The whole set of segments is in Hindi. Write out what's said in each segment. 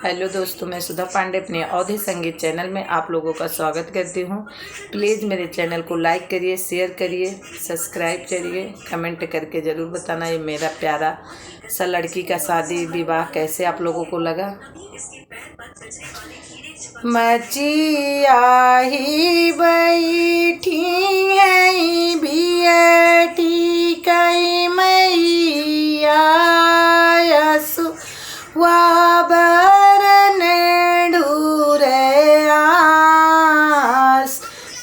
हेलो दोस्तों, मैं सुधा पांडे अपने अवधि संगीत चैनल में आप लोगों का स्वागत करती हूँ। प्लीज़ मेरे चैनल को लाइक करिए, शेयर करिए, सब्सक्राइब करिए, कमेंट करके ज़रूर बताना ये मेरा प्यारा सा लड़की का शादी विवाह कैसे आप लोगों को लगा। मचिया ही बैठी है बियटी कई मैया यसु वाबर ढूरे आस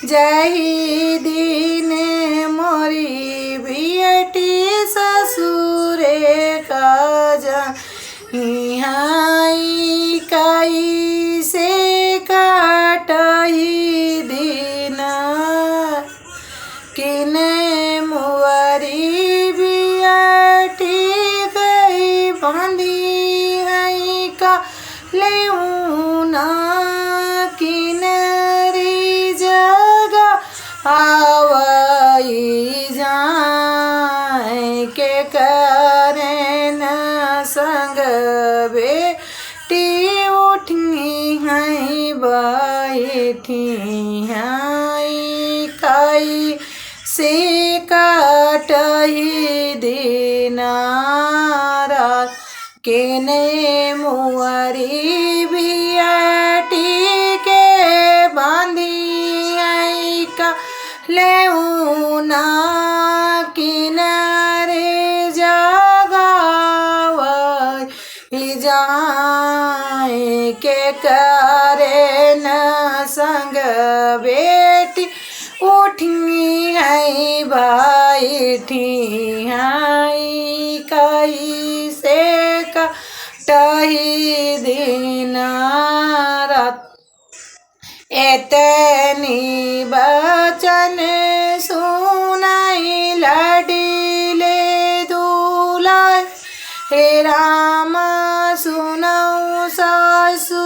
जही दिन मोरी बियटी ससुरे का जही कई से काटही दिन किने मुअरी बियटी गई बांधी है का लेऊना किनरी जगह आवई जाए के करे न संग बेटी उठी है बैठी है कई से काटही दिनारा केने मुअरी बियटी के बांधी आई का लेऊना किनारे जगावई जाए के करे न संग बेटी उठी है बैठी है कई से कटही दिन रात एतनी बचन सुनाई लडीले दूल्हा हे राम सुनऊ सासु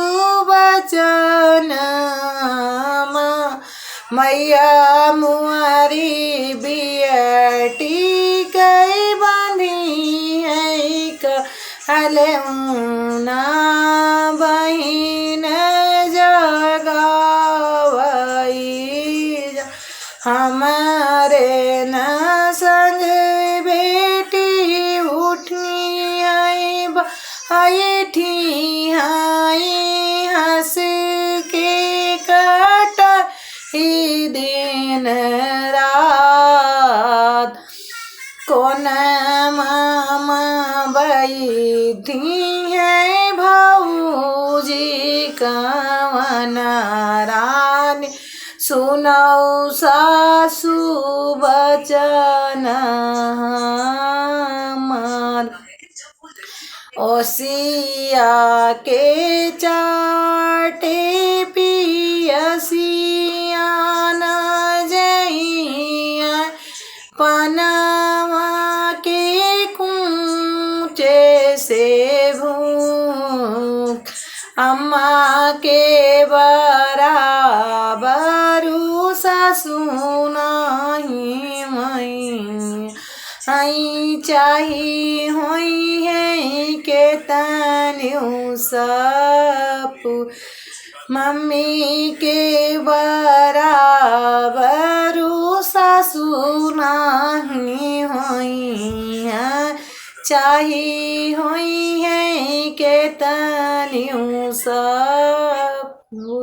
बचन मैया मुआरी बियटी कई बांधी है कलऊना बहिन जगावई हमारे न संग बेटी उठनी आई बैठी आई हंस के काट ही दिन रात कौन मामा बैठी है भाऊजी कवन रानी सुनाऊ सासु बचन हमार ओसिया के चाटे पियसिया न जइया पनवा के कूचे से भूख अम्मा के बराबरू सासु नहीं मई आई चाही होई है के तन्यू सपू मम्मी के बराबरू सासु नहीं होई है चाही होई है के तन्यू सपू।